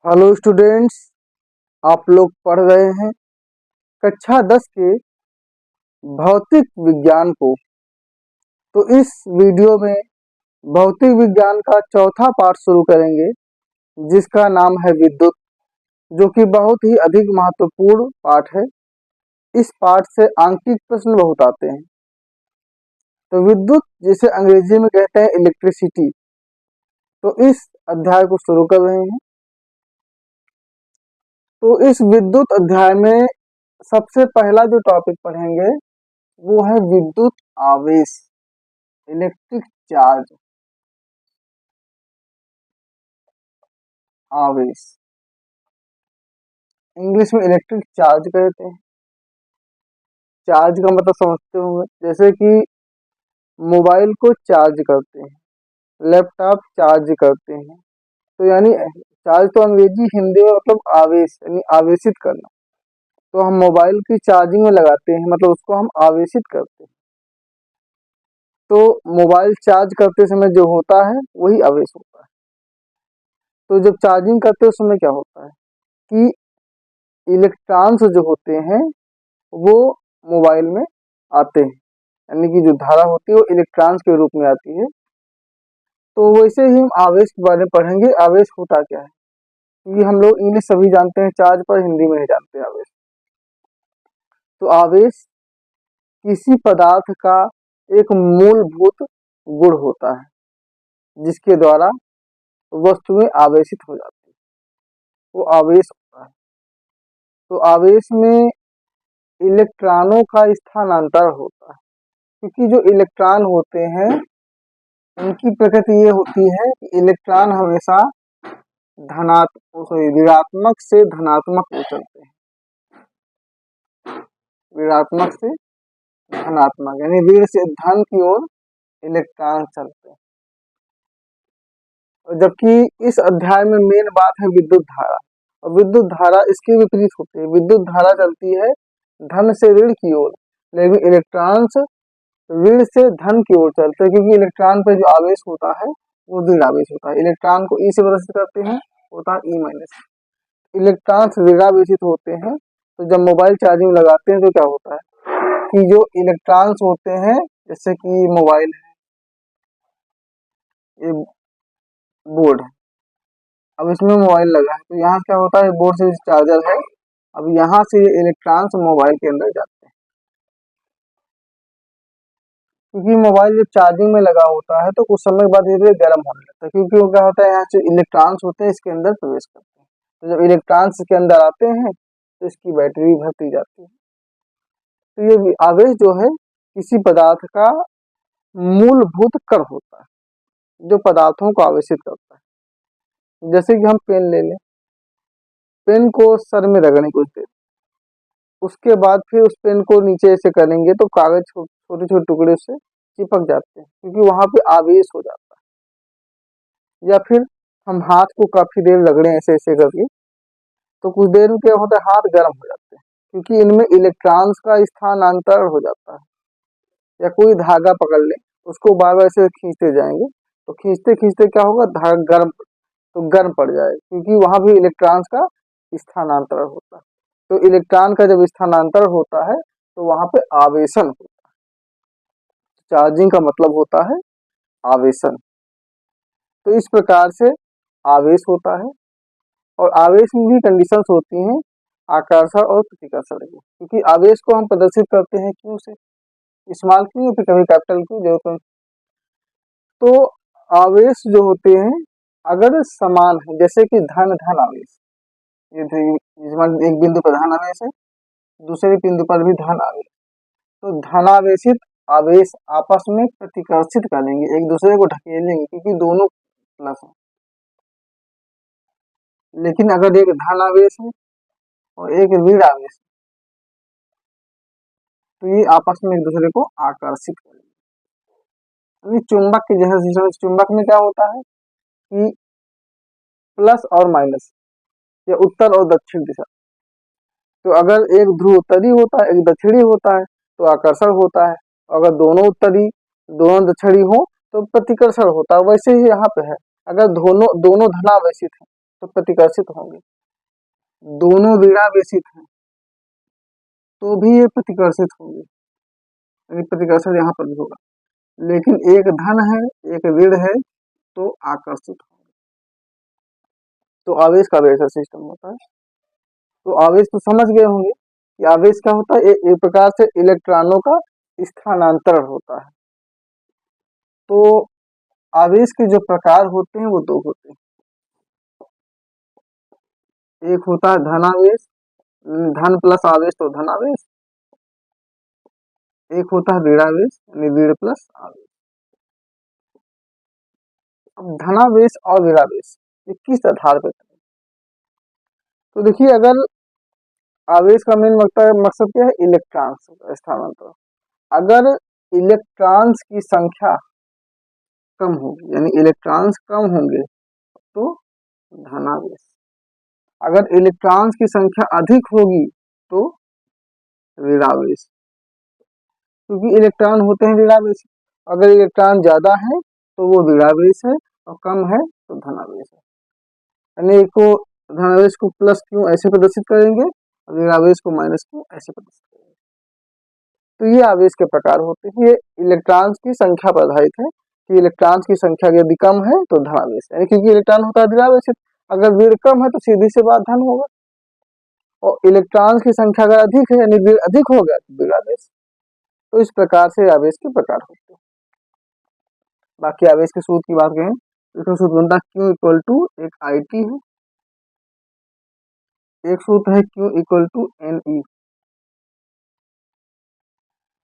Hello students, आप लोग पढ़ रहे हैं कक्षा 10 के भौतिक विज्ञान को। तो इस वीडियो में भौतिक विज्ञान का चौथा पाठ शुरू करेंगे, जिसका नाम है विद्युत, जो कि बहुत ही अधिक महत्वपूर्ण पाठ है। इस पाठ से आंकिक प्रश्न बहुत आते हैं। तो विद्युत, जिसे अंग्रेजी में कहते हैं इलेक्ट्रिसिटी, तो इस अध्याय को शुरू कर रहे हैं। तो इस विद्युत अध्याय में सबसे पहला जो टॉपिक पढ़ेंगे वो है विद्युत आवेश, इलेक्ट्रिक चार्ज। आवेश इंग्लिश में इलेक्ट्रिक चार्ज कहते हैं। चार्ज का मतलब समझते होंगे, जैसे कि मोबाइल को चार्ज करते हैं, लैपटॉप चार्ज करते हैं। तो यानी चार्ज तो अंग्रेजी हिंदी में मतलब आवेश यानी आवेशित करना। तो हम मोबाइल की चार्जिंग में लगाते हैं, मतलब उसको हम आवेशित करते हैं। तो मोबाइल चार्ज करते समय जो होता है वही आवेश होता है। तो जब चार्जिंग करते उस समय क्या होता है कि इलेक्ट्रॉन्स जो होते हैं वो मोबाइल में आते हैं, यानी कि जो धारा होती है वो इलेक्ट्रॉन्स के रूप में आती है। तो वैसे ही हम आवेश के बारे में पढ़ेंगे। आवेश होता क्या है, क्योंकि हम लोग इंग्लिश सभी जानते हैं चार्ज, पर हिंदी में नहीं जानते आवेश। तो आवेश किसी पदार्थ का एक मूलभूत गुण होता है, जिसके द्वारा वस्तुएं आवेशित हो जाती है, वो आवेश होता है। तो आवेश में इलेक्ट्रॉनों का स्थानांतर होता है, क्योंकि जो इलेक्ट्रॉन होते हैं उनकी प्रकृति ये होती है कि इलेक्ट्रॉन हमेशा ऋणात्मक से धनात्मक में चलते हैं। ऋणात्मक से धनात्मक यानी ऋण से धन की ओर इलेक्ट्रॉन चलते हैं। और जबकि इस अध्याय में मेन बात है विद्युत धारा, और विद्युत धारा इसके विपरीत होती है। विद्युत धारा चलती है धन से ऋण की ओर, लेकिन इलेक्ट्रॉन्स ऋण से धन की ओर चलते हैं, क्योंकि इलेक्ट्रॉन पर जो आवेश होता है वो ऋण आवेश होता है। इलेक्ट्रॉन को ई से प्रदर्शित करते हैं, होता है ई माइनस। इलेक्ट्रॉन्स ऋणावेशित होते हैं। तो जब मोबाइल चार्जिंग लगाते हैं तो क्या होता है कि जो इलेक्ट्रॉन्स होते हैं, जैसे कि मोबाइल है, ये बोर्ड है, अब इसमें मोबाइल लगा है, तो यहाँ क्या होता है, बोर्ड से चार्जर है, अब यहाँ से ये इलेक्ट्रॉन्स मोबाइल के अंदर जाते हैं। क्योंकि मोबाइल जब चार्जिंग में लगा होता है तो कुछ समय बाद धीरे धीरे गर्म होने लगता है, क्योंकि वो क्या होता है, यहाँ से इलेक्ट्रॉन्स होते हैं इसके अंदर प्रवेश करते हैं। तो जब इलेक्ट्रॉन्स इसके अंदर आते हैं तो इसकी बैटरी भरती जाती है। तो ये आवेश जो है किसी पदार्थ का मूलभूत कण होता है, जो पदार्थों को आवेशित करता है। जैसे कि हम पेन ले लें, पेन को सर में रगड़ें कुछ देर, उसके बाद फिर उस पेन को नीचे ऐसे करेंगे तो कागज छोटे छोटे टुकड़े से चिपक जाते हैं, क्योंकि वहां पे आवेश हो जाता है। या फिर हम हाथ को काफी देर रगड़े ऐसे ऐसे करके, तो कुछ देर में क्या होता है, हाथ गर्म हो जाते हैं, क्योंकि इनमें इलेक्ट्रॉन्स का स्थानांतरण हो जाता है। या कोई धागा पकड़ ले, उसको बार बार ऐसे खींचते जाएंगे, तो खींचते खींचते क्या होगा, धागा गर्म, तो गर्म पड़ जाएगा, क्योंकि वहां भी इलेक्ट्रॉन्स का स्थानांतरण होता है। तो इलेक्ट्रॉन का जब स्थानांतरण होता है तो वहां पे आवेशन होता है। चार्जिंग का मतलब होता है आवेशन। तो इस प्रकार से आवेश होता है, और आवेश में भी कंडीशंस होती हैं, आकर्षण और प्रतिकर्षण की। क्योंकि आवेश को हम प्रदर्शित करते हैं क्यों से, स्मॉल क्यों, फिर कभी कैपिटल क्यों, जरूरत है। तो आवेश जो होते हैं अगर समान है, जैसे कि धन धन आवेश, ये एक बिंदु पर धन आवेश है, दूसरे बिंदु पर भी धन आवेश, तो धनावेशित आवेश आपस में प्रतिकर्षित करेंगे, एक दूसरे को ढकेलेंगे, क्योंकि दोनों प्लस है। लेकिन अगर एक धन आवेश है और एक ऋण आवेश है, तो ये आपस में एक दूसरे को आकर्षित करेंगे। चुंबक के जैसे सिस्टम, चुंबक में क्या होता है कि प्लस और माइनस, या उत्तर और दक्षिण दिशा। तो अगर एक ध्रुव उत्तरी होता है, एक दक्षिणी होता है, तो आकर्षण होता है। अगर दोनों उत्तरी दोनों दक्षिणी हो तो प्रतिकर्षण होता है। वैसे ही यहाँ पे है, अगर दोनों धनावेशित है तो प्रतिकर्षित होंगे। दोनों ऋणावेशित हैं तो भी ये प्रतिकर्षित होंगे, यानी प्रतिकर्षण यहाँ पर भी होगा। लेकिन एक धन है एक ऋण है तो आकर्षित होंगे। तो आवेश का वैसा सिस्टम होता है। तो आवेश तो समझ गए होंगे कि आवेश क्या होता है, एक प्रकार से इलेक्ट्रॉनों का स्थानांतरण होता है। तो आवेश के जो प्रकार होते हैं वो दो होते हैं। एक होता है धनावेश, धन प्लस आवेश तो धनावेश। एक होता है ऋणावेश यानी ऋण प्लस आवेश। अब धनावेश और ऋणावेश ये किस आधार पर, तो देखिए अगर आवेश का मेन मकसद क्या है, इलेक्ट्रॉन्स स्थानांतरण। अगर इलेक्ट्रॉन्स की संख्या कम होगी यानी इलेक्ट्रॉन्स कम होंगे तो धनावेश। अगर इलेक्ट्रॉन्स की संख्या अधिक होगी तो ऋणावेश, क्योंकि इलेक्ट्रॉन होते हैं ऋणावेश। अगर इलेक्ट्रॉन ज्यादा है तो वो ऋणावेश है और कम है तो धनावेश है। यानी को धनावेश को प्लस क्यों ऐसे प्रदर्शित करेंगे और ऋणावेश को माइनस क्यों ऐसे प्रदर्शित करेंगे। तो ये आवेश के प्रकार होते हैं। ये इलेक्ट्रॉन्स की संख्या पर आधारित है कि इलेक्ट्रॉन्स की संख्या यदि कम है तो धनावेश, यानी क्योंकि इलेक्ट्रॉन होता है ऋणावेश, अगर ऋण कम है तो सीधी सी बात धन होगा। और इलेक्ट्रॉन्स की संख्या अगर अधिक है यानी ऋण अधिक होगा तो ऋणावेश। तो इस प्रकार से आवेश के प्रकार होते हैं। बाकी आवेश के सूत्र की बात करें तो सूत्र बनता है Q इक्वल टू एक IT है, एक सूत्र है Q इक्वल टू NE,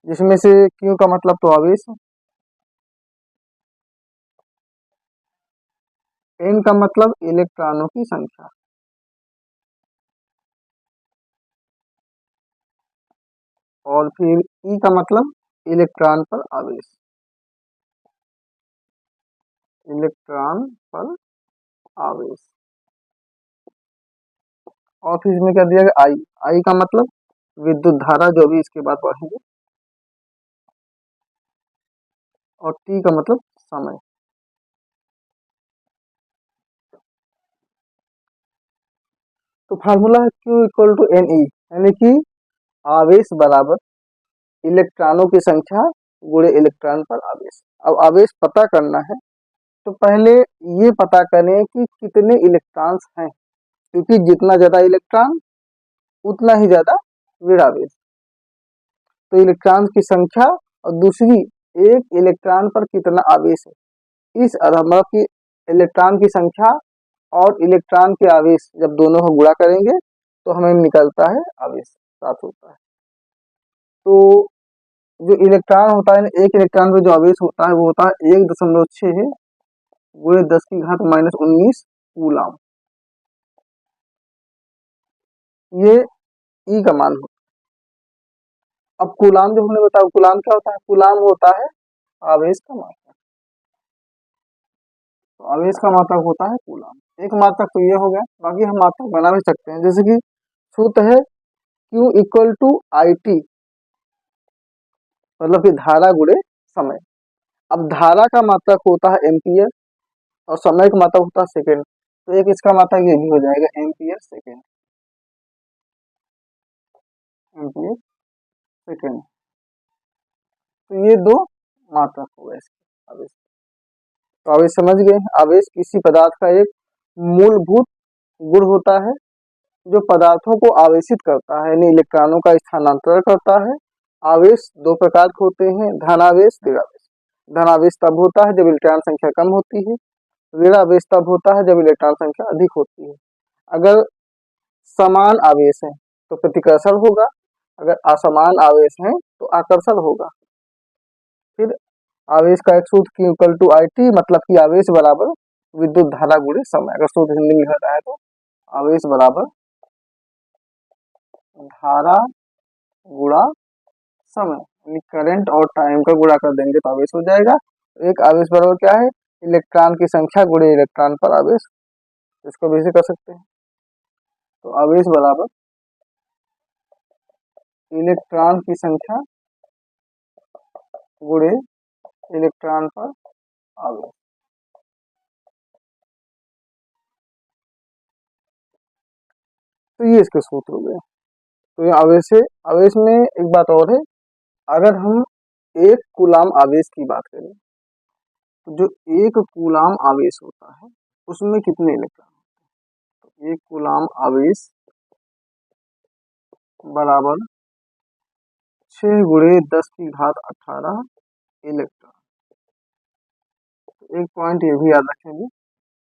जिसमें से Q का मतलब तो आवेश है, N का मतलब इलेक्ट्रॉनों की संख्या और फिर E का मतलब इलेक्ट्रॉन पर आवेश, इलेक्ट्रॉन पर आवेश। और फिर इसमें क्या दिया गया I का मतलब विद्युत धारा जो भी इसके बाद पढ़ेंगे, और T का मतलब समय। तो फार्मूला है Q इक्वल टू NE, यानी कि आवेश बराबर इलेक्ट्रॉनों की संख्या गुणे इलेक्ट्रॉन पर आवेश। अब आवेश पता करना है तो पहले ये पता करें कि कितने इलेक्ट्रॉन्स हैं, क्योंकि जितना ज्यादा इलेक्ट्रॉन उतना ही ज्यादा ऋणावेश। तो इलेक्ट्रॉन की संख्या और दूसरी एक इलेक्ट्रॉन पर कितना आवेश है, इस आधार मतलब कि इलेक्ट्रॉन की संख्या और इलेक्ट्रॉन के आवेश जब दोनों को गुणा करेंगे तो हमें निकलता है आवेश प्राप्त होता है। तो जो इलेक्ट्रॉन होता है, एक इलेक्ट्रॉन पे जो आवेश होता है वो होता है 1.6 गुणे 10 की घात माइनस 19 कूलाम। ये ई का मान होता है। अब कूलाम जो हमने बताया, कूलाम क्या होता है, कूलाम होता है आवेश का मात्रक। तो आवेश का मात्रक होता है कूलाम। एक मात्रक तो ये हो गया, बाकी हम मात्रक बना भी सकते हैं, जैसे कि सूत्र है Q इक्वल टू IT, मतलब कि धारा गुणे समय। अब धारा का मात्रक होता है एम्पियर और समय का मात्रक होता है सेकेंड, तो एक इसका मात्रक ये भी हो जाएगा एम्पियर सेकेंड, एम्पियर सेकेंड। तो ये दो मात्रक हो गए इसके आवेश। तो आवेश समझ गए, आवेश किसी पदार्थ का एक मूलभूत गुण होता है जो पदार्थों को आवेशित करता है, यानी इलेक्ट्रॉनों का स्थानांतरण करता है। आवेश दो प्रकार के होते हैं, धनावेश ऋणावेश। धनावेश तब होता है जब इलेक्ट्रॉन संख्या कम होती है, ऋणावेश तब होता है जब इलेक्ट्रॉन संख्या अधिक होती है। अगर समान आवेश है तो प्रतिकर्षण होगा, अगर असमान आवेश है तो आकर्षण होगा। फिर आवेश का एक सूत्र Q इक्वल टू IT, मतलब कि आवेश बराबर विद्युत धारा गुणे समय। अगर सूत्र हिंदी में लिखा जाए तो आवेश बराबर धारा गुणा समय, यानी करंट और टाइम का गुणा कर देंगे तो आवेश हो जाएगा। एक आवेश बराबर क्या है, इलेक्ट्रॉन की संख्या गुणे इलेक्ट्रॉन पर आवेश, इसको भी ऐसे कर सकते हैं। तो आवेश बराबर इलेक्ट्रॉन की संख्या गुणे इलेक्ट्रॉन पर आवेश। तो ये इसके सूत्र हो गए। तो ये आवेश है। आवेश में एक बात और है, अगर हम एक कूलाम आवेश की बात करें तो जो एक कूलाम आवेश होता है उसमें कितने इलेक्ट्रॉन, तो एक कूलाम आवेश बराबर 6 × 10⁻18 इलेक्ट्रॉन। एक पॉइंट ये भी याद रखेंगे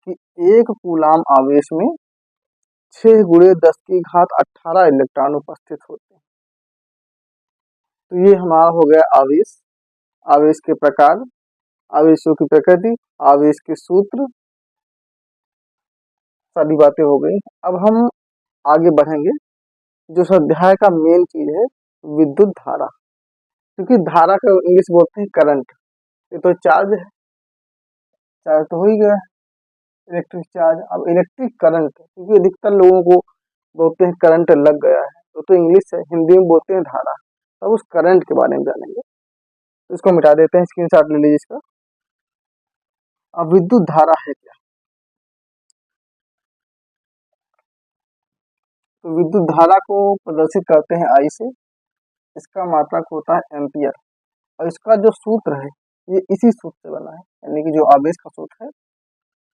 कि एक कूलाम आवेश में 6 × 10⁻18 इलेक्ट्रॉन उपस्थित होते हैं। तो ये हमारा हो गया आवेश, आवेश के प्रकार, आवेशों की प्रकृति, आवेश के सूत्र, सारी बातें हो गई। अब हम आगे बढ़ेंगे। जो इस अध्याय का मेन चीज है विद्युत धारा, क्योंकि धारा का इंग्लिश बोलते हैं करंट। ये तो चार्ज है, चार्ज तो हो ही गया, इलेक्ट्रिक चार्ज। अब इलेक्ट्रिक करंट, क्योंकि अधिकतर लोगों को बोलते हैं करंट लग गया है, तो इंग्लिश है, हिंदी में बोलते हैं धारा। अब उस करंट के बारे में जानेंगे। इसको मिटा देते हैं, स्क्रीनशॉट ले लीजिए इसका। अब विद्युत धारा है क्या? तो विद्युत धारा को प्रदर्शित करते हैं आई से। इसका मात्रक होता है एम्पियर, और इसका जो सूत्र है ये इसी सूत्र से बना है, यानी कि जो आवेश का सूत्र है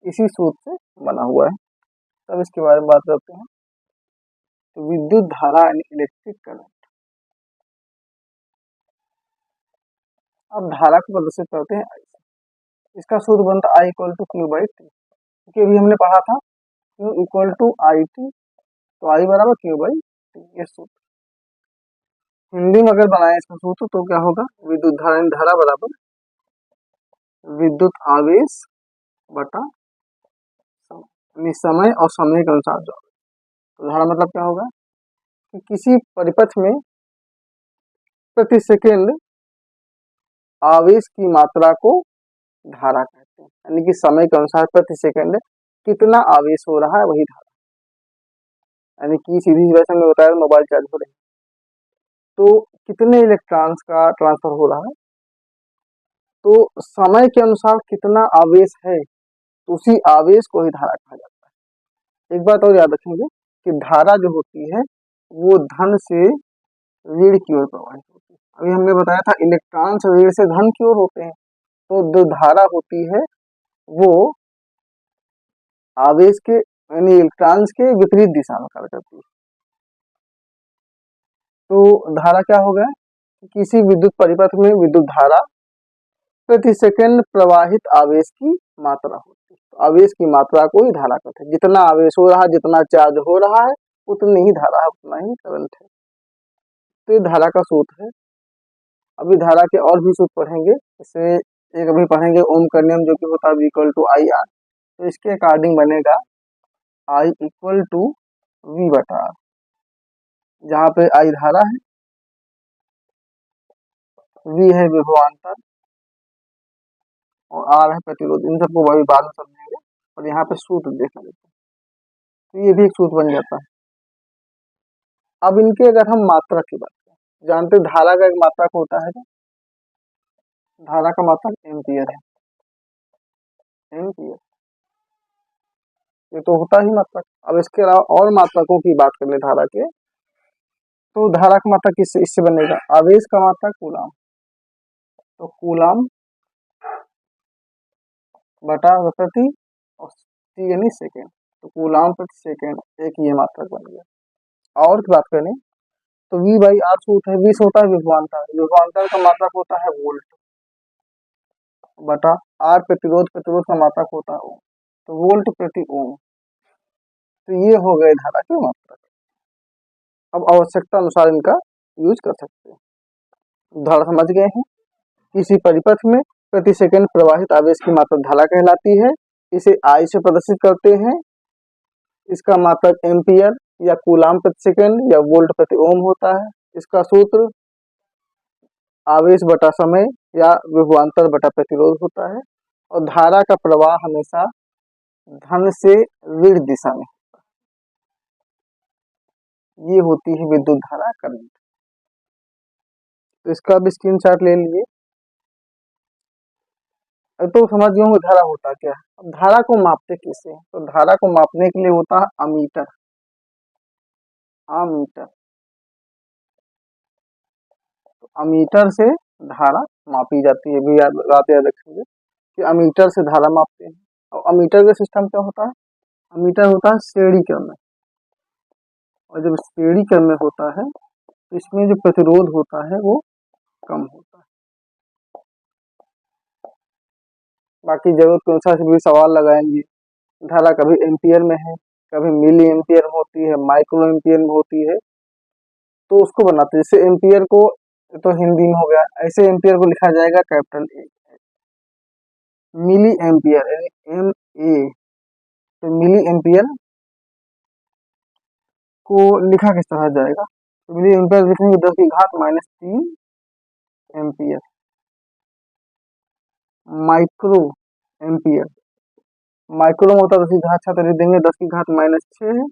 इसी सूत्र से बना हुआ है। तब इसके बारे में बात करते हैं। तो विद्युत धारा यानी इलेक्ट्रिक करंट। अब धारा को प्रदर्शित करते हैं आई से। इसका सूत्र बनता है I = Q/T, क्योंकि अभी हमने पढ़ा था Q = IT, तो I = Q/T, ये सूत्र। हिंदी में अगर बनाए इसका सूत्र तो क्या होगा, विद्युत धारा यानी धारा बराबर विद्युत आवेश बटा समय, यानी समय और समय के अनुसार जो। तो धारा मतलब क्या होगा कि किसी परिपथ में प्रति सेकेंड आवेश की मात्रा को धारा कहते हैं, यानी कि समय के अनुसार प्रति सेकेंड कितना आवेश हो रहा है वही धारा। यानी कि सीधी वैसे हमने बताया मोबाइल चार्ज हो रही है तो कितने इलेक्ट्रॉन्स का ट्रांसफर हो रहा है, तो समय के अनुसार कितना आवेश है तो उसी आवेश को ही धारा कहा जाता है। एक बात और याद रखेंगे कि धारा जो होती है वो धन से ऋण की ओर प्रवाहित होती है। अभी हमने बताया था इलेक्ट्रॉन्स ऋण से धन की ओर होते हैं, तो जो धारा होती है वो आवेश के यानी इलेक्ट्रॉन्स के विपरीत दिशा में कार्य करती है। तो धारा क्या होगा, किसी विद्युत परिपथ में विद्युत धारा प्रति सेकंड प्रवाहित आवेश की मात्रा होती है। तो आवेश की मात्रा को ही धारा कहते हैं। जितना आवेश हो रहा है, जितना चार्ज हो रहा है, उतनी ही धारा है, उतना ही करंट है। तो ये धारा का सूत्र है। अभी धारा के और भी सूत्र पढ़ेंगे, जैसे एक अभी पढ़ेंगे ओम का नियम, जो कि होता है V = IR। तो इसके अकॉर्डिंग बनेगा I = V/R, जहाँ पे I धारा है, V है विभवांतर और R है प्रतिरोध। इन सबको अभी बाद में समझेंगे, और यहाँ पे सूत्र देख लेते हैं। तो ये भी एक सूत्र बन जाता है। अब इनके अगर हम मात्रा की बात करें, जानते हैं धारा का एक मात्रक होता है, धारा का मात्रक एम्पियर है। एम्पियर ये तो होता ही मात्रक। अब इसके अलावा और मात्रकों की बात कर ले धारा के, तो धारा का मात्रक किससे इससे बनेगा, आवेश का मात्रक कूलाम। तो कूलाम बटा प्रति और टी यानी सेकेंड, तो कूलाम प्रति सेकेंड एक ये मात्रक बन गया। और की बात करें तो V/R सूत्र है, V से होता है विभवांतर, विभवांतर का मात्रक होता है वोल्ट बटा R प्रतिरोध, प्रतिरोध का मात्रक होता है ओम, तो वोल्ट प्रति ओम। तो ये हो गए धारा के मात्रक। अब आवश्यकता अनुसार इनका यूज कर सकते हैं। धारा समझ गए हैं, किसी परिपथ में प्रति सेकंड प्रवाहित आवेश की मात्रा धारा कहलाती है। इसे I से प्रदर्शित करते हैं। इसका मात्रक एम्पियर या कूलाम प्रति सेकंड या वोल्ट प्रति ओम होता है। इसका सूत्र आवेश बटा समय या विभवांतर बटा प्रतिरोध होता है। और धारा का प्रवाह हमेशा धन से ऋण दिशा में, ये होती है विद्युत धारा करंट। तो इसका भी स्क्रीनशॉट ले लीजिए। तो समझ गए होंगे धारा होता क्या है। अब धारा को मापते किससे, तो धारा को मापने के लिए होता है अमीटर। अमीटर। तो अमीटर से धारा मापी जाती है, भी याद रखेंगे कि अमीटर से धारा मापते हैं। और अमीटर का सिस्टम क्या होता है? अमीटर होता है श्रेणी क्रम में, और जब श्रेणी क्रम में होता है तो इसमें जो प्रतिरोध होता है वो कम होता है। बाकी जरूरत के अनुसार भी सवाल लगाएंगे। धारा कभी एम्पियर में है, कभी मिली एम्पियर में होती है, माइक्रो एम्पियर में होती है, तो उसको बनाते हैं। जैसे एम्पियर को तो हिंदी में हो गया, ऐसे एम्पियर को लिखा जाएगा कैपिटल ए। मिली एम्पियर यानी एम ए, तो मिली एम्पियर को लिखा किस तरह जाएगा? तो मिली एम्पियर लिखेंगे 10 की घात -3 एम्पियर। माइक्रो एम्पियर, माइक्रो में होता है 10 की घात 6, तो लिख देंगे 10 की घात -6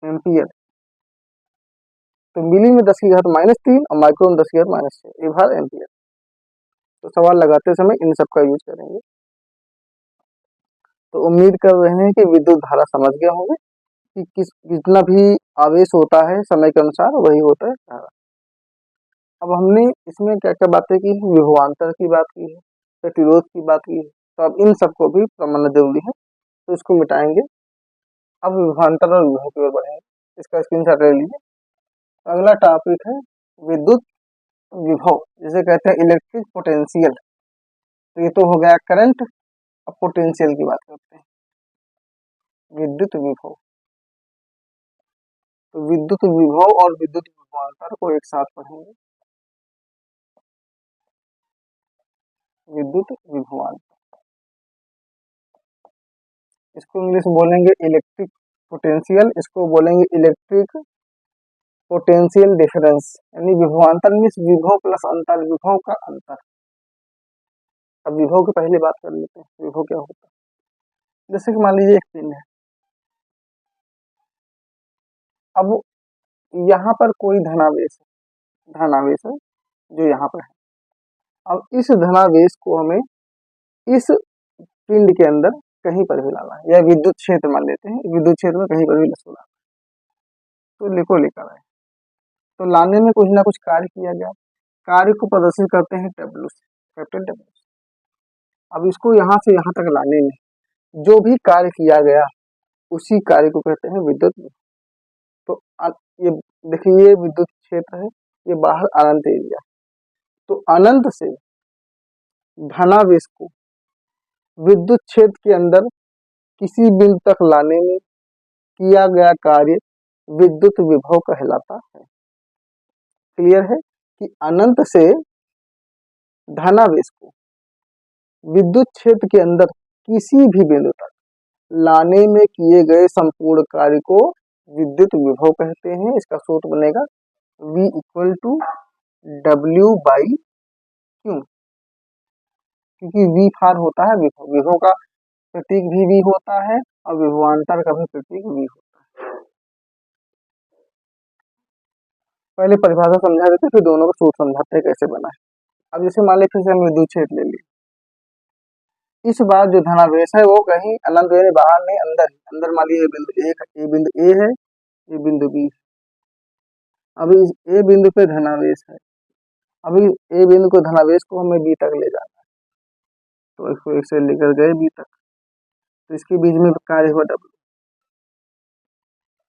एम्पियर। तो मिली में 10 की घात -3 और माइक्रो में 10 की घात -6, ये बार एम्पियर। तो सवाल लगाते समय इन सब का यूज करेंगे। तो उम्मीद कर रहे हैं कि विद्युत धारा समझ गए होंगे कि कितना भी आवेश होता है समय के अनुसार वही होता है धारा। अब हमने इसमें क्या क्या बातें की है? विभवांतर की बात की है, प्रतिरोध की बात की है, तो अब इन सबको भी समझना जरूरी है, तो इसको मिटाएंगे। अब विभवांतर और विभव की ओर बढ़ेंगे, इसका स्क्रीनशॉट ले लीजिए। अगला टॉपिक है विद्युत विभव, जिसे कहते हैं इलेक्ट्रिक पोटेंशियल। तो ये तो हो गया करंट, अब पोटेंशियल की बात करते हैं, विद्युत विभव। तो विद्युत विभव और विद्युत विभवांतर को एक साथ पढ़ेंगे। विद्युत विभवांतर, इसको इंग्लिश में बोलेंगे इलेक्ट्रिक पोटेंशियल, इसको बोलेंगे इलेक्ट्रिक पोटेंशियल डिफरेंस, यानी विभवांतर मीन्स विभव प्लस अंतर, विभव का अंतर। अब विभव की पहले बात कर लेते हैं, विभव क्या होता है। जैसे कि मान लीजिए एक पिंड है, अब यहाँ पर कोई धनावेश है जो यहाँ पर है। अब इस धनावेश को हमें इस पिंड के अंदर कहीं पर भी लाना है, या विद्युत क्षेत्र मान लेते हैं, विद्युत क्षेत्र में कहीं पर भी लाना है, तो लिखो लेकर आए। तो लाने में कुछ ना कुछ कार्य किया गया, कार्य को प्रदर्शित करते हैं डब्ल्यू से, कैपिटल डब्ल्यू। अब इसको यहाँ से यहाँ तक लाने में जो भी कार्य किया गया उसी कार्य को कहते हैं विद्युत विभव। तो ये देखिए, ये विद्युत क्षेत्र है, ये बाहर अनंत एरिया। तो अनंत से धनावेश को विद्युत क्षेत्र के अंदर किसी बिंदु तक लाने में किया गया कार्य विद्युत विभव कहलाता है। क्लियर है कि अनंत से धनावेश को विद्युत क्षेत्र के अंदर किसी भी बिंदु तक लाने में किए गए संपूर्ण कार्य को विद्युत विभव कहते हैं। इसका सूत्र बनेगा V = W/Q, क्योंकि V फार होता है विभव, विभव का प्रतीक भी V होता है और विभवांतर का भी प्रतीक V होता है। पहले परिभाषा समझा देते, फिर दोनों का सूत्र समझाते हैं कैसे बना है। अब जैसे मान लीजिए फिर से हम विद्युत क्षेत्र ले लिए, इस बार जो धनावेश है वो कहीं अनंत यानी बाहर नहीं, अंदर ही। अंदर मान लीजिए बिंदु ए है, ये बिंदु बी। अभी इस ए बिंदु पे धनावेश है, अभी ए बिंदु को धनावेश को हमें बी तक ले जाना है, तो इसको एक से लेकर गए बी तक, तो इसके बीच में कार्य हुआ डब्ल्यू।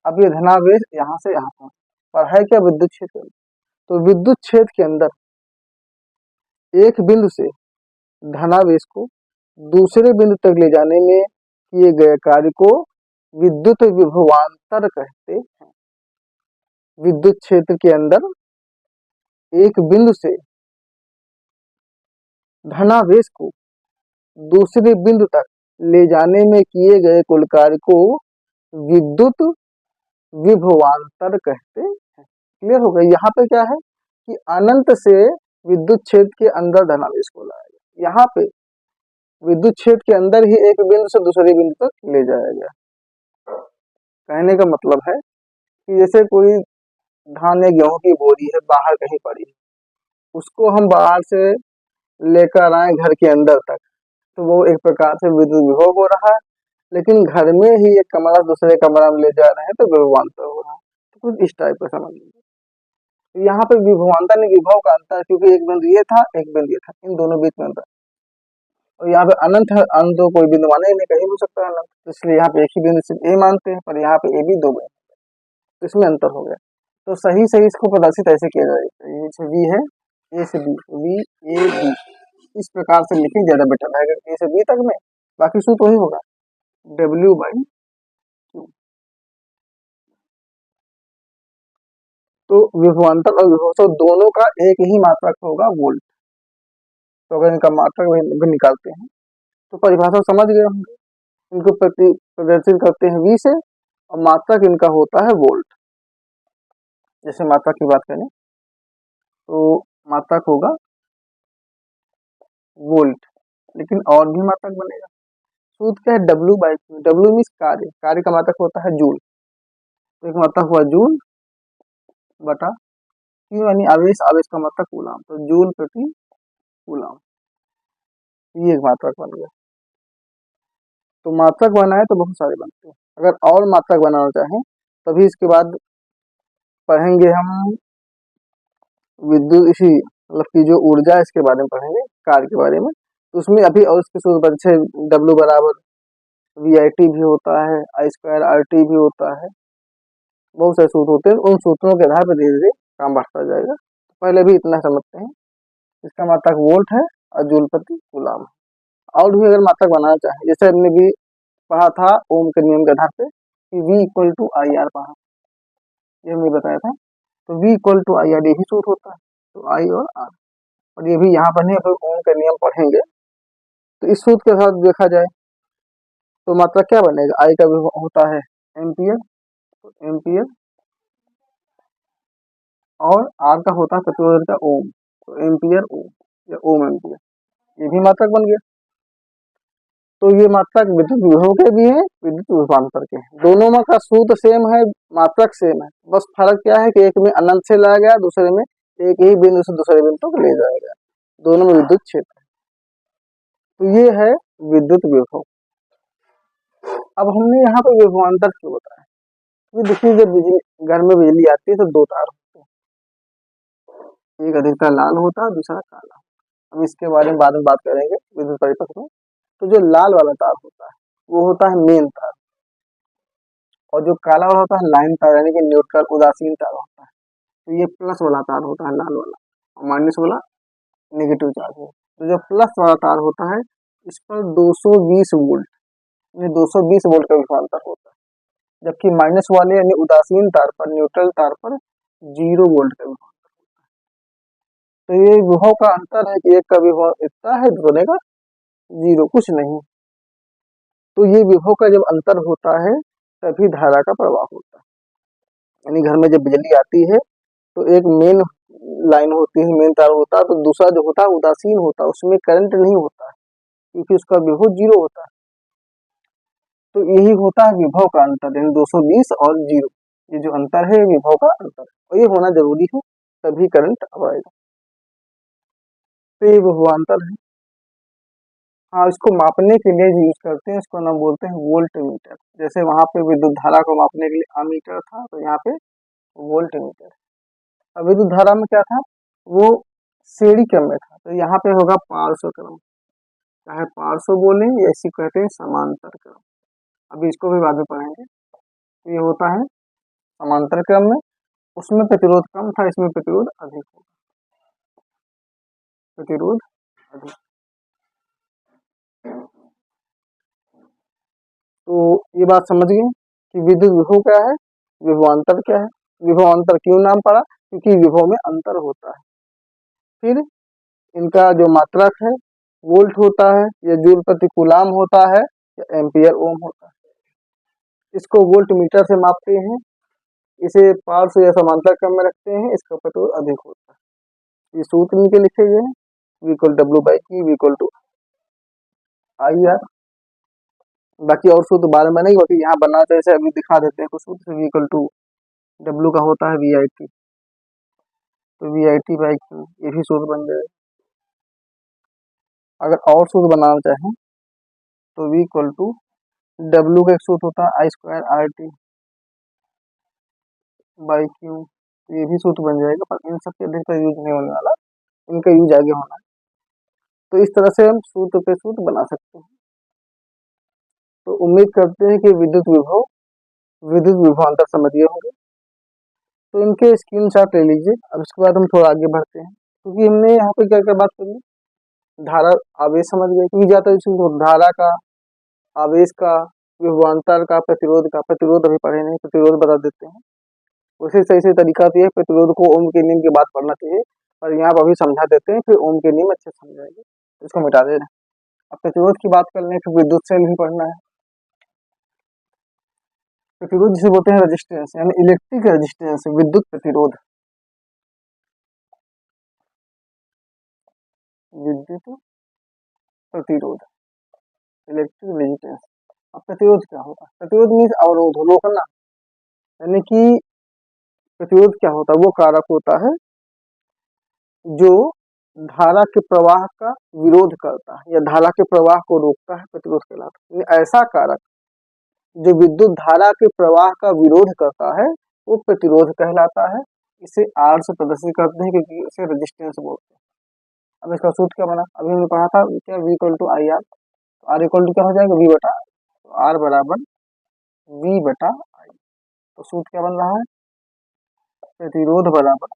अब ये धनावेश यहाँ से यहाँ तक पर है क्या? विद्युत क्षेत्र। तो विद्युत क्षेत्र के अंदर एक बिंदु से धनावेश को दूसरे बिंदु तक ले जाने में किए गए कार्य को विद्युत विभवांतर कहते हैं। विद्युत क्षेत्र के अंदर एक बिंदु से धनावेश को दूसरे बिंदु तक ले जाने में किए गए कुल कार्य को विद्युत विभवांतर कहते हैं। क्लियर हो गया? यहाँ पे क्या है कि अनंत से विद्युत क्षेत्र के अंदर धनावेश को लाया गया, यहाँ पे विद्युत क्षेत्र के अंदर ही एक बिंदु से दूसरे बिंदु तक ले जाया गया। कहने का मतलब है कि जैसे कोई धान या गेहूं की बोरी है बाहर कहीं पड़ी है, उसको हम बाहर से लेकर आए घर के अंदर तक, तो वो एक प्रकार से विद्युत विभव हो रहा है। लेकिन घर में ही एक कमरा दूसरे कमरा में ले जा रहे हैं तो विभवांतर हो रहा है। तो कुछ इस टाइप का समझ लीजिए। तो यहाँ पे विभवांतर नहीं, विभव का अंतर, क्योंकि एक बिंदु ये था, एक बिंदु ये था, इन दोनों बीच में अंतर। और यहाँ पे अनंत है, अनंत तो कोई बिंदु माने ही नहीं, कहीं भी हो सकता है अनंत, तो इसलिए यहाँ पे एक ही बिंदु सिर्फ ए मानते हैं, पर यहाँ पे ए भी दो बिंदु, तो इसमें अंतर हो गया। तो सही सही इसको प्रदर्शित ऐसे किया जाएगा, ये जो वी है, ए से बी, वी ए बी, इस प्रकार से लिखें ज्यादा बेटर है, ए से बी तक में, बाकी सूत्र वही होगा, डब्ल्यू बाई क्यू। तो विभवांतर और विभव दोनों का एक ही मात्रक होगा, वोल्ट। तो अगर इनका मात्रक भी निकालते हैं तो परिभाषा समझ गए होंगे। इनको प्रदर्शित करते हैं वी से, और मात्रक इनका होता है वोल्ट। जैसे मात्रक की बात करें तो मात्रक होगा वोल्ट, लेकिन और भी मात्रक बनेगा। सूत्र क्या है, W by Q. W means कार्य, कार्य का मात्रक होता है जूल, तो एक मात्रक हुआ जूल बटा क्यू, यानी आवेश, आवेश का मात्रक कूलाम, तो जूल प्रति कूलाम, ये एक मात्रक बन गया। तो मात्रक बनाए तो बहुत सारे बनते हैं। अगर और मात्रक बनाना चाहें तभी इसके बाद पढ़ेंगे हम विद्युत, इसी मतलब की जो ऊर्जा है इसके बारे में पढ़ेंगे, कार्य के बारे में। तो उसमें अभी और उसके सूत्र बच्चे डब्ल्यू बराबर वी आई टी भी होता है, आई स्क्वायर आर टी भी होता है, बहुत सारे सूत्र होते हैं। उन सूत्रों के आधार पर धीरे धीरे काम बढ़ता जाएगा। तो पहले भी इतना समझते हैं, इसका मात्रक वोल्ट है और जूल प्रति कूलाम है। और भी अगर मात्रक बनाना चाहे, जैसे हमने भी पढ़ा था ओम के नियम के आधार पे कि V equal to I R पढ़ा, ये हमने बताया था। तो V equal to I R, यही सूत्र होता है, तो आई और आर। और ये भी यहाँ पर नहीं, फिर ओम का नियम पढ़ेंगे। तो इस सूत्र के साथ देखा जाए तो मात्रक क्या बनेगा, आई का भी होता है एम्पियर, तो एम्पियर, और आर का होता है प्रतिरोध का ओम, तो एम्पियर ओम या ओम एम्पियर, ये भी मात्रक बन गया। तो ये मात्रक विद्युत विभव के भी है, विद्युत विभवांतर के हैं, दोनों में का सूत्र सेम है, मात्रक सेम है, बस फर्क क्या है कि एक में अनंत से लाया गया, दूसरे में एक ही बिंदु से दूसरे बिंदु तक ले जाया गया, दोनों में विद्युत क्षेत्र है। तो ये है विद्युत विभव। अब हमने यहाँ पे विभवांतर क्यों बताया, तो देखिए जब बिजली, घर में बिजली आती है तो दो तार होते हैं, एक अधिकतर लाल होता है, दूसरा काला। अब इसके बारे में बाद में बात करेंगे विद्युत परिपथ में। तो जो लाल वाला तार होता है वो होता है मेन तार, और जो काला वाला होता है लाइन तार, यानी कि न्यूट्रल उदासीन तार होता है। तो ये प्लस वाला तार होता है लाल वाला, और माइनस वाला नेगेटिव चार्ज है। तो जो प्लस वाला तार होता है इस पर 220 वोल्ट, यानी 220 वोल्ट का विभवांतर होता है, जबकि माइनस वाले यानी उदासीन तार पर, न्यूट्रल तार पर 0 वोल्ट का विभवांतर। तो ये विभव का अंतर है कि एक का विभव इतना है, दूसरे का 0, कुछ नहीं। तो ये विभव का जब अंतर होता है तभी धारा का प्रवाह होता है। यानी घर में जब बिजली आती है तो एक मेन लाइन होती है, मेन तार होता है, तो दूसरा जो होता है उदासीन होता है, उसमें करंट नहीं होता है क्योंकि उसका विभव 0 होता है। तो यही होता है विभव का अंतर, यानी 220 और 0, ये जो अंतर है विभव का अंतर, और ये होना जरूरी है तभी करंट आएगा। तो ये विभवांतर है। हाँ, इसको मापने के लिए यूज करते हैं, इसको नाम बोलते हैं वोल्ट मीटर। जैसे वहां पे विद्युत धारा को मापने के लिए अमीटर था, तो यहाँ पे वोल्ट मीटर। अब विद्युत धारा में क्या था, वो श्रेणी क्रम में था, तो यहाँ पे होगा पार्श्व क्रम, चाहे पार्श्व बोले या इसी कहते हैं समांतर क्रम। अभी इसको भी बाद में पढ़ेंगे। तो ये होता है समांतर क्रम में, उसमें प्रतिरोध कम था, इसमें प्रतिरोध अधिक होगा, प्रतिरोध अधिक। तो ये बात समझ गए कि विद्युत विभव क्या है, विभवांतर क्या है। विभवांतर क्यों नाम पड़ा, क्योंकि विभव में अंतर होता है। फिर इनका जो मात्रक है वोल्ट होता है, या जूल प्रति कूलाम होता है, या एम्पियर ओम होता है। इसको वोल्ट मीटर से मापते हैं, इसे पार्श्व या समांतर क्रम में रखते हैं, इसका प्रतिरोध अधिक होता है। ये सूत्र इनके लिखे गए हैं, V इक्वल डब्ल्यू बाई की, V equal to I R. बाकी और सूत्र बारे में नहीं, बाकी यहाँ बना जैसे अभी दिखा देते हैं कुछ सूत्र। V इक्वल टू डब्ल्यू का होता है वी आई टी, तो V I T by Q, ये भी सूत्र बन जाएगा। अगर और सूत्र बनाना चाहें तो V इक्वल टू डब्ल्यू का एक सूत्र होता है I square R T, by Q, ये भी सूत्र बन जाएगा, पर इन सब के अधिकतर यूज नहीं होने वाला, इनका यूज आगे होना है। तो इस तरह से हम सूत्र पे सूत्र बना सकते हैं। तो उम्मीद करते हैं कि विद्युत विभवांतर समझ गए होंगे। तो इनके स्क्रीनशॉट ले लीजिए। अब इसके बाद हम थोड़ा आगे बढ़ते हैं, क्योंकि हमने यहाँ पे क्या क्या बात करी, धारा आवेश समझ गए, क्योंकि ज्यादा इसमें धारा का, आवेश का, विभवांतर का, प्रतिरोध का, प्रतिरोध अभी पढ़े नहीं, प्रतिरोध बता देते हैं। उसे सही से तरीका तो ये प्रतिरोध को ओम के नियम के बाद पढ़ना चाहिए, पर यहाँ पर अभी समझा देते हैं, फिर ओम के नियम अच्छे समझाएंगे, इसको मिटा देना। अब प्रतिरोध की बात कर लें, फिर विद्युत सेल भी पढ़ना है। प्रतिरोध जिसे बोलते हैं रेजिस्टेंस, यानी इलेक्ट्रिक रेजिस्टेंस, विद्युत प्रतिरोध, विद्युत प्रतिरोध, इलेक्ट्रिक रेजिस्टेंस। अब प्रतिरोध क्या होता है? प्रतिरोध मीन्स अवरोध, रोकना, यानी कि प्रतिरोध क्या होता है? वो कारक होता है जो धारा के प्रवाह का विरोध करता है या धारा के प्रवाह को रोकता है, प्रतिरोध कहलाता है। ऐसा कारक जो विद्युत धारा के प्रवाह का विरोध करता है वो प्रतिरोध कहलाता है। इसे आर से प्रदर्शित करते हैं, क्योंकि इसे रेजिस्टेंस बोलते हैं। अब इसका सूत्र क्या बना? अभी हमने पढ़ा था क्या, V equal to I R. R equal to क्या हो जाएगा? V बटा आई। तो आर बराबर V बटा आई। तो सूत्र क्या बन रहा है? प्रतिरोध बराबर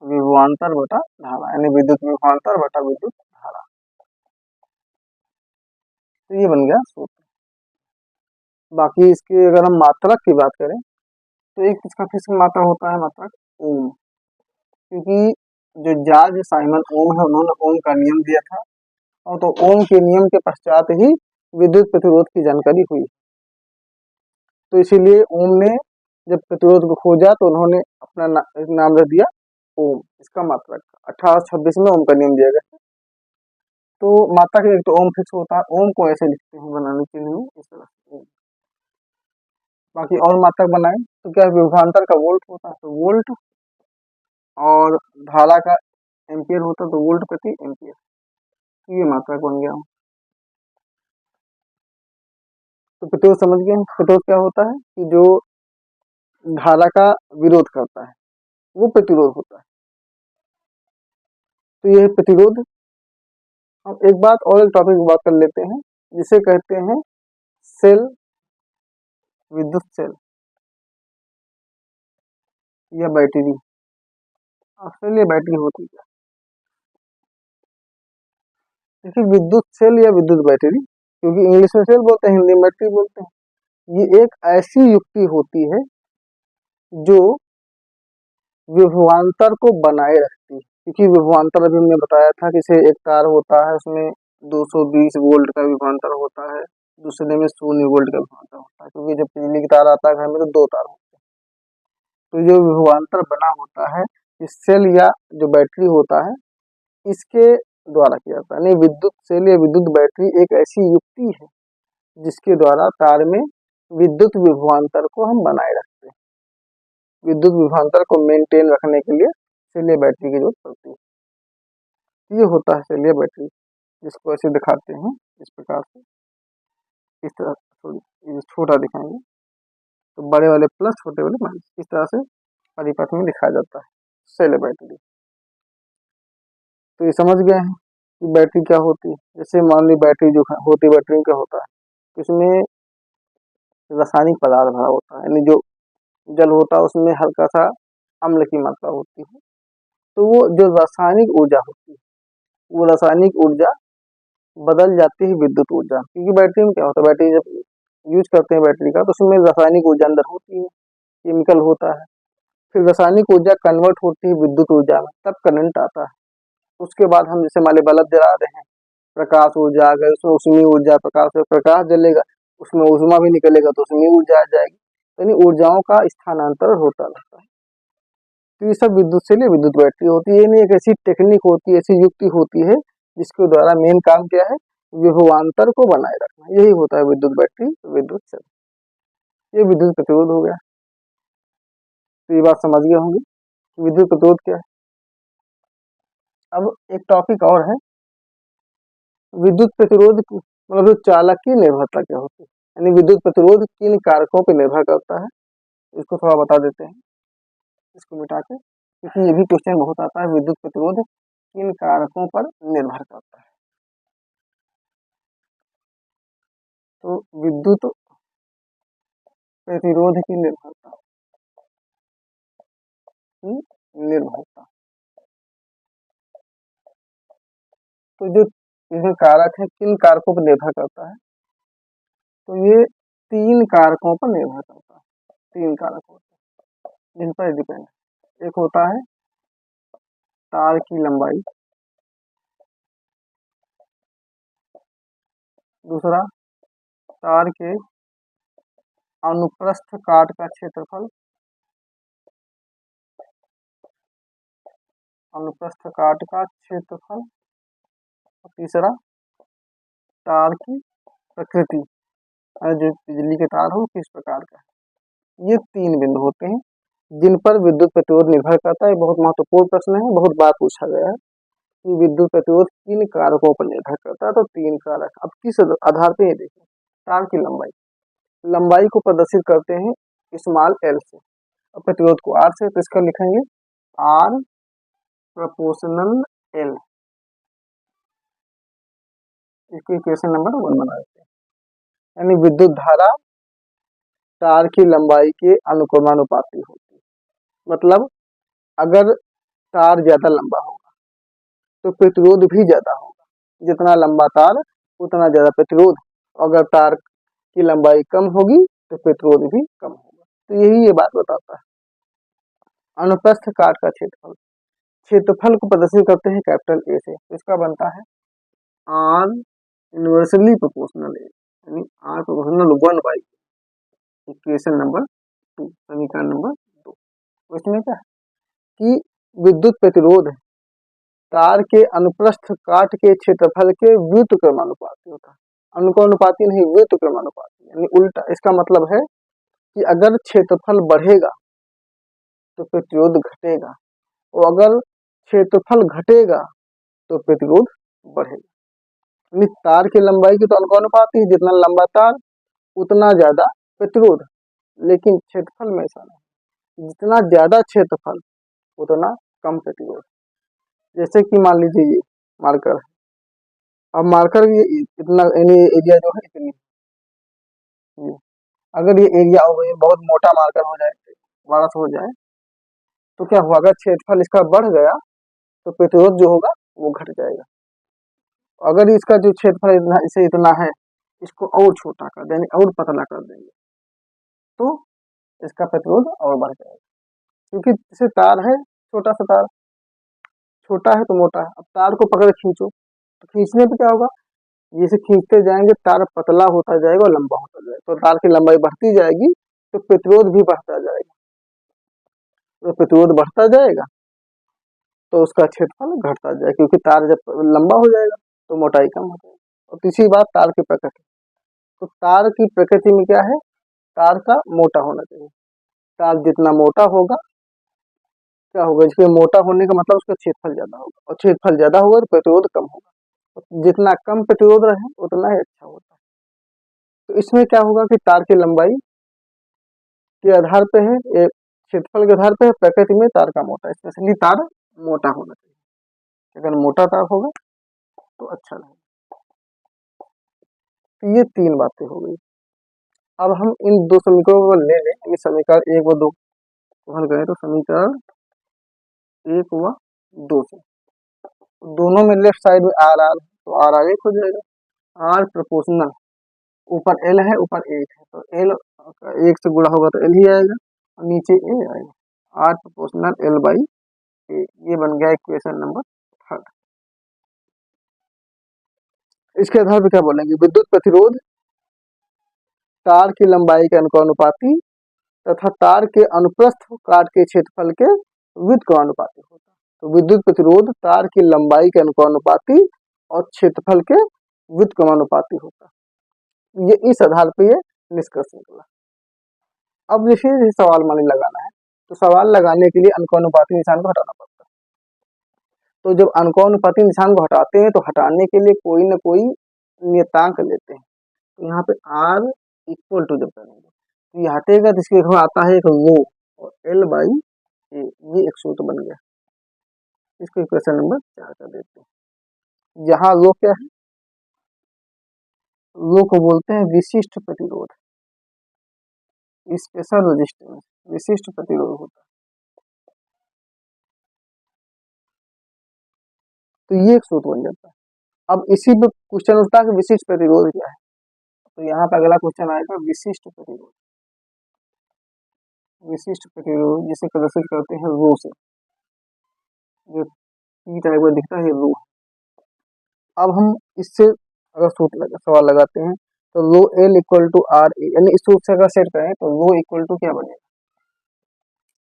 विभवांतर बटा धारा, यानी विद्युत विभवांतर बटा विद्युत धारा। तो ये बन गया सूत्र। बाकी इसके अगर हम मात्रक की बात करें तो एक इसका किस मात्रा होता है? मात्रक ओम, क्योंकि जो जॉर्ज साइमन ओम है उन्होंने ओम का नियम दिया था, और तो ओम के नियम के पश्चात ही विद्युत प्रतिरोध की जानकारी हुई। तो इसीलिए ओम ने जब प्रतिरोध को खोजा तो उन्होंने अपना नाम रख दिया ओम, इसका मात्रक। 1826 में ओम का नियम दिया गया। तो मात्रक एक तो ओम फिक्स होता है, ओम को ऐसे लिखते हैं बनाने के लिए इस तरह से ओम। बाकी और मात्रक बनाए तो क्या विभवांतर का वोल्ट होता है, तो वोल्ट, और धारा का एम्पियर होता है, तो वोल्ट प्रति एम्पियर। तो ये मात्रक बन गया। तो प्रतिरोध समझ गए। प्रतिरोध क्या होता है कि जो धारा का विरोध करता है वो प्रतिरोध होता है। तो ये प्रतिरोध। अब एक बात और, एक टॉपिक की बात कर लेते हैं जिसे कहते हैं सेल, विद्युत सेल या बैटरी। असल ये बैटरी होती है, देखिए विद्युत सेल या विद्युत बैटरी, क्योंकि इंग्लिश में सेल बोलते हैं, हिंदी में बैटरी बोलते हैं। ये एक ऐसी युक्ति होती है जो विभवांतर को बनाए रखती है, क्योंकि विभवांतर अभी हमने बताया था कि जैसे एक तार होता है उसमें 220 वोल्ट का विभवांतर होता है, दूसरे में 0 वोल्ट का विभवांतर होता है, क्योंकि जब बिजली की तार आता है घर में तो दो तार होते हैं। तो जो विभवांतर बना होता है इस सेल या जो बैटरी होता है इसके द्वारा किया जाता है। नहीं, विद्युत सेल या विद्युत बैटरी एक ऐसी युक्ति है जिसके द्वारा तार में विद्युत विभवांतर को हम बनाए रखते हैं। विद्युत विभवांतर को मेंटेन रखने के लिए सेल या बैटरी की जरूरत पड़ती है। ये होता है सेल या बैटरी, जिसको ऐसे दिखाते हैं इस प्रकार से, इस तरह थोड़ी छोटा दिखाएंगे तो बड़े वाले प्लस, छोटे वाले माइनस, इस तरह से परिपथ में दिखाया जाता है सेल या बैटरी। तो ये समझ गए हैं कि बैटरी क्या होती है। जैसे मान ली बैटरी जो होती है, बैटरी में क्या होता है, इसमें रासायनिक पदार्थ भरा होता है, यानी जो जल होता है उसमें हल्का सा अम्ल की मात्रा होती है। तो वो जो रासायनिक ऊर्जा होती है वो रासायनिक ऊर्जा बदल जाती है विद्युत ऊर्जा, क्योंकि बैटरी में क्या होता है, बैटरी जब यूज करते हैं बैटरी का तो उसमें रासायनिक ऊर्जा अंदर होती है, केमिकल होता है। फिर रासायनिक ऊर्जा कन्वर्ट होती है विद्युत ऊर्जा में, तब करंट आता है। उसके बाद हम जैसे मान ली बल्ब जला रहे हैं, प्रकाश ऊर्जा आ गई, उसमें उसमें ऊर्जा, प्रकाश से प्रकाश जलेगा उसमें ऊष्मा भी निकलेगा तो उसमें ऊर्जा आ जाएगी, यानी ऊर्जाओं का स्थानांतरण होता रहता है। तो ये सब विद्युत से लिए विद्युत बैटरी होती है। यानी एक ऐसी टेक्निक होती है, ऐसी युक्ति होती है जिसके द्वारा मेन काम क्या है, विभवांतर को बनाए रखना। यही होता है विद्युत बैटरी, विद्युत सेल। ये विद्युत प्रतिरोध हो गया। तो ये बात समझ गए होंगे विद्युत प्रतिरोध क्या है। अब एक टॉपिक और है, विद्युत प्रतिरोध मतलब चालक की निर्भरता क्या होती है। यानी विद्युत प्रतिरोध किन कारकों पर निर्भर करता है, इसको थोड़ा बता देते हैं इसको मिटा के, क्योंकि ये भी क्वेश्चन बहुत आता है, विद्युत प्रतिरोध किन कारकों पर निर्भर करता है। तो विद्युत प्रतिरोध की निर्भरता तो जो इसमें कारक है किन कारकों पर निर्भर करता है, तो ये 3 कारकों पर निर्भर करता है। 3 कारक होते हैं जिन पर डिपेंड है। एक होता है तार की लंबाई, दूसरा तार के अनुप्रस्थ काट का क्षेत्रफल, अनुप्रस्थ काट का क्षेत्रफल, और तीसरा तार की प्रकृति, जो बिजली के तार हो किस प्रकार का है। ये 3 बिंदु होते हैं जिन पर विद्युत प्रतिरोध निर्भर करता है। बहुत महत्वपूर्ण प्रश्न है, बहुत बार पूछा गया है कि विद्युत प्रतिरोध किन कारकों पर निर्भर करता है। तो 3 कारक, अब किस आधार पे ये देखें। तार की लंबाई, लंबाई को प्रदर्शित करते हैं स्मॉल एल से और प्रतिरोध को आर से, तो इसका लिखेंगे आर प्रोपोर्शनल एल। इसको इक्वेशन नंबर 1 बना देते हैं। यानी विद्युत धारा तार की लंबाई के अनुक्रमानुपाती होती है। मतलब अगर तार ज्यादा लंबा होगा तो प्रतिरोध भी ज्यादा होगा, जितना लंबा तार उतना ज्यादा प्रतिरोध। अगर तार की लंबाई कम होगी तो प्रतिरोध भी कम होगा। तो यही ये बात बताता है। अनुप्रस्थ काट का क्षेत्रफल, क्षेत्रफल को प्रदर्शित करते हैं कैपिटल ए से, तो इसका बनता है आर इनवर्सली प्रोपोर्शनल ए, यानी आर प्रोपोर्शनल 1/, इक्वेशन नंबर 2, समीकरण नंबर 2। इसमें क्या है कि विद्युत प्रतिरोध तार के अनुप्रस्थ काट के क्षेत्रफल के व्युत्क्रमानुपाती होता है। अनुक्रमानुपाती नहीं, व्युत्क्रमानुपाती, यानी उल्टा। इसका मतलब है कि अगर क्षेत्रफल बढ़ेगा तो प्रतिरोध घटेगा, और अगर क्षेत्रफल घटेगा तो प्रतिरोध बढ़ेगा। यानी तार की लंबाई की तो अनुक्रमानुपाती है, जितना लंबा तार उतना ज्यादा प्रतिरोध। लेकिन क्षेत्रफल में ऐसा नहीं, जितना ज्यादा क्षेत्रफल उतना कम प्रतिरोध। जैसे कि मान लीजिए ये मार्कर है, अब मार्कर ये इतना एरिया जो है इतनी, ये अगर ये एरिया हो गई बहुत मोटा मार्कर हो जाए, बड़ा सा हो जाए, तो क्या हुआ, अगर क्षेत्रफल इसका बढ़ गया तो प्रतिरोध जो होगा वो घट जाएगा। अगर इसका जो क्षेत्रफल इतना इसे इतना है, इसको और छोटा कर देंगे और पतला कर देंगे तो इसका प्रतिरोध और बढ़ जाएगा। क्योंकि जैसे तार है, छोटा सा तार, छोटा है तो मोटा है। अब तार को पकड़ खींचो तो खींचने पे क्या होगा, जैसे खींचते जाएंगे तार पतला होता जाएगा और लंबा होता जाएगा, तो तार की लंबाई बढ़ती जाएगी तो प्रतिरोध भी बढ़ता जाएगा। तो प्रतिरोध बढ़ता जाएगा तो उसका क्षेत्रफल घटता जाएगा, क्योंकि तार जब लंबा हो जाएगा तो मोटाई कम हो जाएगी। और तीसरी बात तार की प्रकृति, तो तार की प्रकृति में क्या है, तार का मोटा होना चाहिए। तार जितना मोटा होगा क्या होगा, इसके मोटा होने का मतलब उसका क्षेत्रफल ज्यादा होगा, और क्षेत्रफल ज्यादा होगा तो प्रतिरोध कम होगा। जितना कम प्रतिरोध रहे उतना ही अच्छा होता है। तो इसमें क्या होगा कि तार की लंबाई के आधार पे है, एक क्षेत्रफल के आधार पे है, प्रकृति में तार का मोटा, स्पेशली तार मोटा होना चाहिए। अगर मोटा तार होगा तो अच्छा रहेगा। तो ये 3 बातें हो गई। अब हम इन 2 समीकरणों को ले लें, ये समीकरण 1 व 2 को हल करें। तो समीकरण 1 व 2 से दोनों में लेफ्ट साइड में आर आर, तो आर आर 1 हो जाएगा। आर प्रोपोर्शनल, ऊपर एल है ऊपर 1 है, तो एल 1 से गुणा होगा तो एल ही आएगा, और नीचे ए आएगा। आर प्रोपोर्शनल एल बाई ए, ये बन गया इक्वेशन नंबर 3। इसके आधार पर क्या बोलेंगे, विद्युत प्रतिरोध तार की लंबाई के अनुपाती तथा तार के अनुप्रस्थ काट के क्षेत्रफल के व्युत्क्रमानुपाती होता है। तो विद्युत प्रतिरोध तार की लंबाई के अनुपाती और क्षेत्रफल के व्युत्क्रमानुपाती होता है। ये इस आधार पर ये निष्कर्ष निकला। अब जैसे सवाल मान लगाना है, तो सवाल लगाने के लिए अनुपाती निशान को हटाना पड़ता है। तो जब अनुपाती निशान को हटाते हैं तो हटाने के लिए कोई ना कोई नियतांक लेते हैं। तो यहाँ पे आर इक्वल टू जब करेंगे तो ये हटेगा, तो इसके बाद आता है एक लो, और एल बाई ए, ये एक सूत्र बन गया। इसको इक्वेशन नंबर 4 कर देते हैं। यहाँ लो क्या है, लो को बोलते हैं विशिष्ट प्रतिरोध, स्पेशल रेजिस्टेंस, विशिष्ट प्रतिरोध होता है। तो ये एक सूत्र बन जाता है। अब इसी पे क्वेश्चन उठता है कि विशिष्ट प्रतिरोध क्या है, तो यहाँ पे अगला क्वेश्चन आएगा विशिष्ट प्रतिरोध। विशिष्ट प्रतिरोध जिसे प्रदर्शित करते हैं रो से, जो टी टाइप का दिखता है, ये रो। अब हम इससे अगर सवाल लगाते हैं तो rho L equal to R A, यानी इस सूत्र से अगर सेट करें तो रो इक्वल टू क्या बनेगा,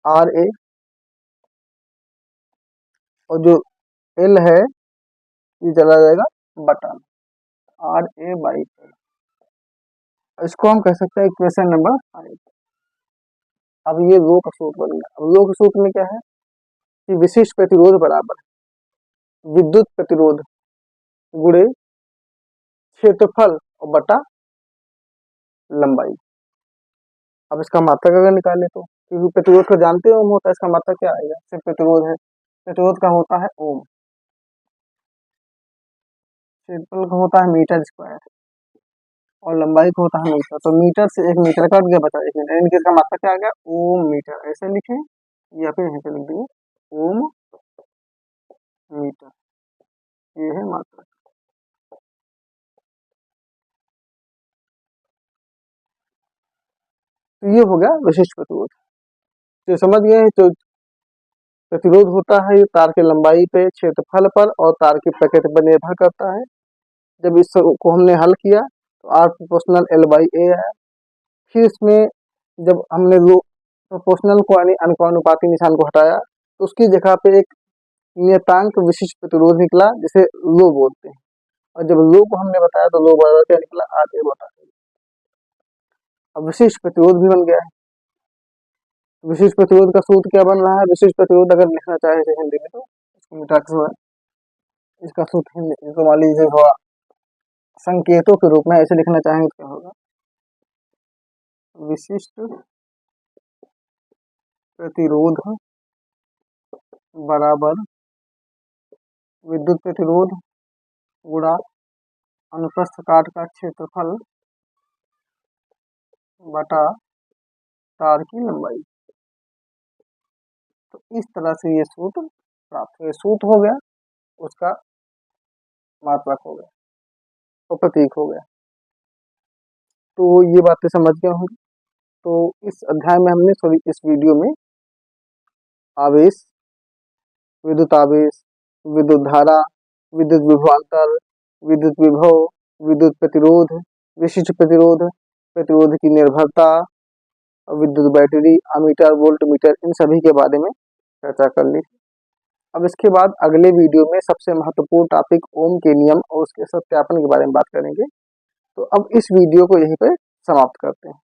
आर ए, और जो एल है ये चला जाएगा बटा आर ए बाई एल। इसको हम कह सकते हैं इक्वेशन नंबर 5। अब ये रो का सूत्र बन गया। अब रो के सूत्र में क्या है कि विशिष्ट प्रतिरोध बराबर विद्युत प्रतिरोध गुणे क्षेत्रफल और बटा लंबाई। अब इसका मात्रक अगर निकाले तो, क्योंकि प्रतिरोध को जानते हो ओम होता है, इसका मात्रक क्या आएगा, सिर्फ प्रतिरोध है, प्रतिरोध का होता है ओम, क्षेत्रफल का होता है मीटर स्क्वायर, और लंबाई का होता है मीटर। तो मीटर से एक मीटर कट गया, बचा 1 मीटर, यानी कि इसका मात्रक क्या आ गया, ओम मीटर। ऐसे लिखे या फिर ऐसे लिख दिए ओम मीटर, ये है मात्रक। तो ये हो गया विशिष्ट प्रतिरोध। तो समझ गए हैं, तो प्रतिरोध होता है ये तार की लंबाई पे, क्षेत्रफल पर और तार की प्रकृति पर निर्भर करता है। जब इसको हमने हल किया तो आर प्रोपोर्शनल एल बाई ए आया। फिर इसमें जब हमने लो प्रोपोर्शनल को यानी अनुपाती निशान को हटाया तो उसकी जगह पे एक नियतांक विशिष्ट प्रतिरोध निकला जिसे लो बोलते हैं, और जब लो को हमने बताया तो लो बराबर क्या निकला, आर ए बटा ए। अब विशिष्ट प्रतिरोध भी बन गया है। विशिष्ट प्रतिरोध का सूत्र क्या बन रहा है, विशिष्ट प्रतिरोध अगर लिखना चाहे तो हिंदी में तो इसको मिटा के इसका सूत्र हिंदी, इसको मान लीजिए हुआ संकेतों के रूप में ऐसे लिखना चाहेंगे तो क्या होगा, विशिष्ट प्रतिरोध बराबर विद्युत प्रतिरोध गुणा अनुप्रस्थ काट का क्षेत्रफल बटा तार की लंबाई। तो इस तरह से ये सूत्र प्राप्त हुए, सूत्र हो गया, उसका मात्रक हो गया और प्रतीक हो गया। तो ये बातें समझ गए होंगे। तो इस अध्याय में हमने सॉरी इस वीडियो में आवेश, विद्युत आवेश, विद्युत धारा, विद्युत विभवांतर, विद्युत विभव, विद्युत प्रतिरोध, विशिष्ट प्रतिरोध, प्रतिरोध की निर्भरता, विद्युत बैटरी, अमीटर, वोल्ट मीटर, इन सभी के बारे में चर्चा कर ली। अब इसके बाद अगले वीडियो में सबसे महत्वपूर्ण टॉपिक ओम के नियम और उसके सत्यापन के बारे में बात करेंगे। तो अब इस वीडियो को यहीं पे समाप्त करते हैं।